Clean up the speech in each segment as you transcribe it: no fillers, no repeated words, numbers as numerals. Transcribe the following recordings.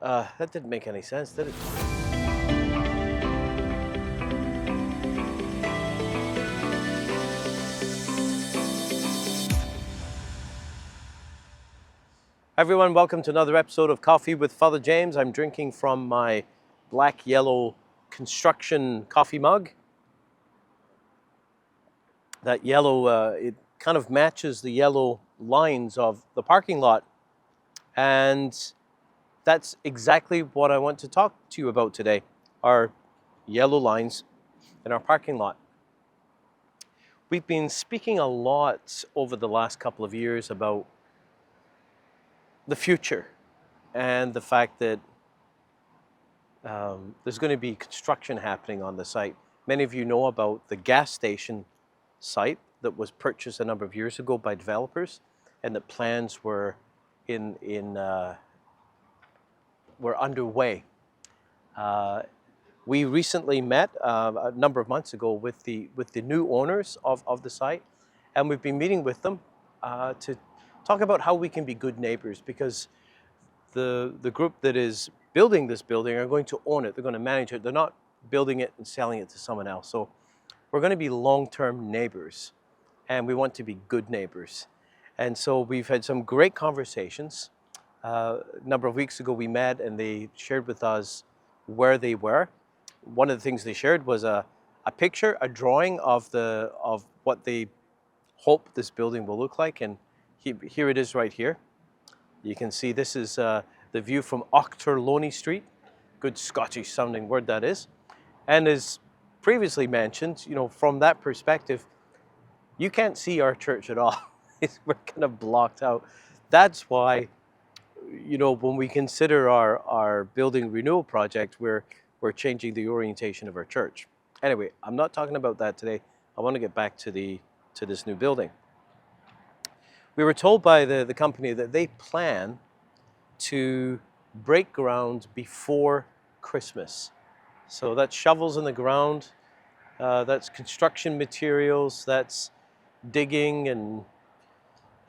That didn't make any sense, did it? Everyone, welcome to another episode of Coffee with Father James. I'm drinking from my black-yellow construction coffee mug. That yellow, it kind of matches the yellow lines of the parking lot. And that's exactly what I want to talk to you about today, our yellow lines in our parking lot. We've been speaking a lot over the last couple of years about the future and the fact that there's going to be construction happening on the site. Many of you know about the gas station site that was purchased a number of years ago by developers, and that plans were were underway. We recently met a number of months ago with the new owners of the site, and we've been meeting with them to talk about how we can be good neighbors, because the group that is building this building are going to own it. They're going to manage it. They're not building it and selling it to someone else. So we're going to be long-term neighbors, and we want to be good neighbors. And so we've had some great conversations. A number of weeks ago we met, and they shared with us where they were. One of the things they shared was a picture, a drawing of what they hope this building will look like. And here it is right here. You can see this is the view from Ochterlony Street. Good Scottish sounding word that is. And as previously mentioned, from that perspective, you can't see our church at all. We're kind of blocked out. That's why, when we consider our building renewal project, we're changing the orientation of our church. Anyway, I'm not talking about that today. I want to get back to this new building. We were told by the company that they plan to break ground before Christmas. So that's shovels in the ground, that's construction materials, that's digging and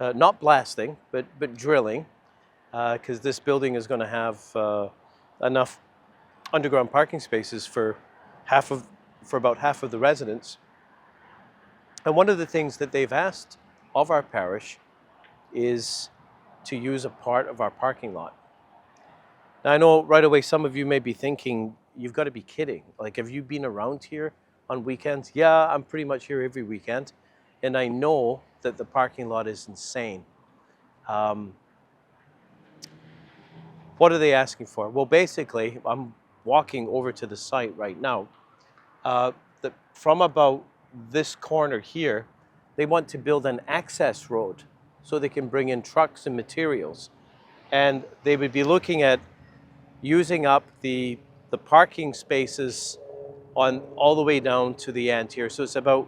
not blasting, but drilling, because this building is going to have enough underground parking spaces for about half of the residents. And one of the things that they've asked of our parish is to use a part of our parking lot. Now, I know right away some of you may be thinking, you've got to be kidding. Like, have you been around here on weekends? Yeah, I'm pretty much here every weekend. And I know that the parking lot is insane. What are they asking for? Well, basically, I'm walking over to the site right now. From about this corner here, they want to build an access road so they can bring in trucks and materials. And they would be looking at using up the parking spaces on all the way down to the end here. So it's about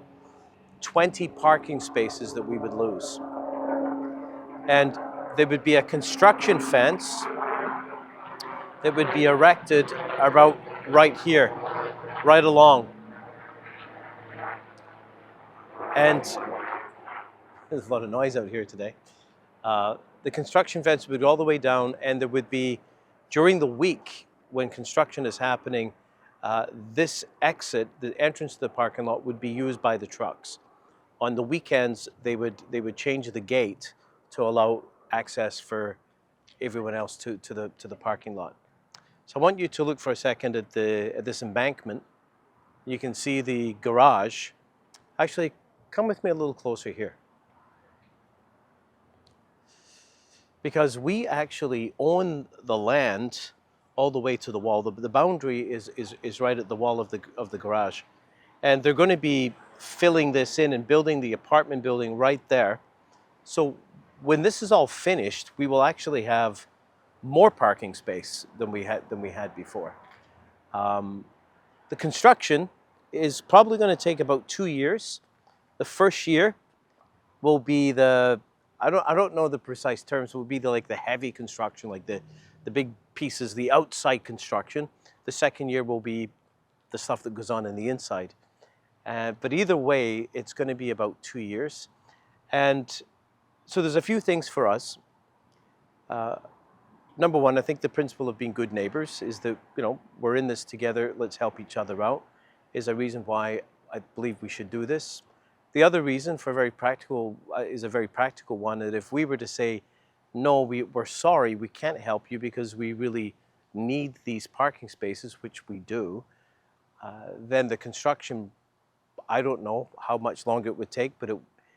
20 parking spaces that we would lose. And there would be a construction fence that would be erected about right here, right along. And there's a lot of noise out here today. The construction fence would go all the way down, and there would be, during the week when construction is happening, this exit, the entrance to the parking lot, would be used by the trucks. On the weekends, they would change the gate to allow access for everyone else to the parking lot. So I want you to look for a second at this embankment. You can see the garage. Actually, come with me a little closer here. Because we actually own the land all the way to the wall. The boundary is right at the wall of the garage. And they're going to be filling this in and building the apartment building right there. So when this is all finished, we will actually have more parking space than we had before. The construction is probably going to take about 2 years. The first year will be I don't know the precise terms. It will be the heavy construction, like the big pieces, the outside construction. The second year will be the stuff that goes on in the inside. But either way, it's going to be about 2 years. And so there's a few things for us. number one, I think the principle of being good neighbors is that, we're in this together, let's help each other out, is a reason why I believe we should do this. The other reason for very practical is a very practical one, that if we were to say, no, we're sorry, we can't help you because we really need these parking spaces, which we do, then the construction, I don't know how much longer it would take, but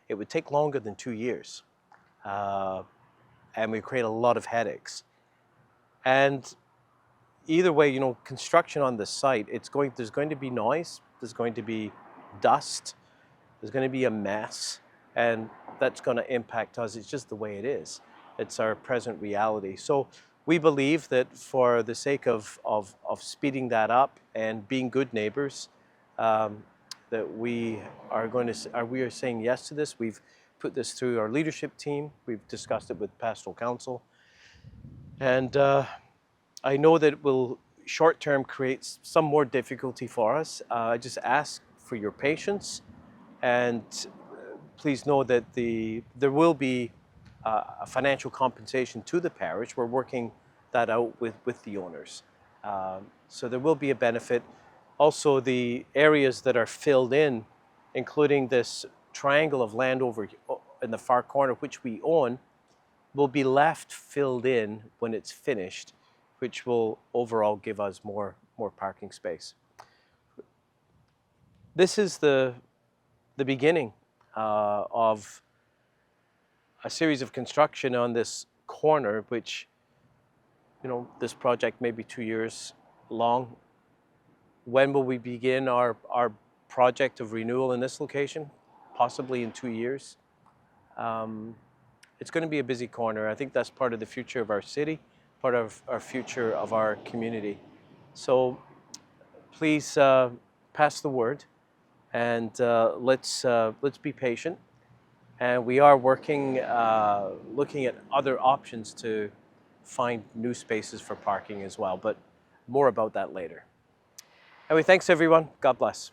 it would take longer than 2 years. And we create a lot of headaches. And either way, construction on the site, there's going to be noise, there's going to be dust, there's going to be a mess, and that's going to impact us. It's just the way it is. It's our present reality. So we believe that for the sake of speeding that up and being good neighbors, that we are saying yes to this. We've put this through our leadership team. We've discussed it with pastoral council, and I know that it will short-term create some more difficulty for us. I just ask for your patience, and please know that there will be a financial compensation to the parish. We're working that out with the owners. So there will be a benefit. Also, the areas that are filled in, including this triangle of land over in the far corner, which we own, will be left filled in when it's finished, which will overall give us more parking space. This is the beginning of a series of construction on this corner, which, this project may be 2 years long. When will we begin our project of renewal in this location? Possibly in 2 years. It's going to be a busy corner. I think that's part of the future of our city, part of our future of our community. So please pass the word, and let's be patient. And we are working, looking at other options to find new spaces for parking as well, but more about that later. Anyway, thanks everyone. God bless.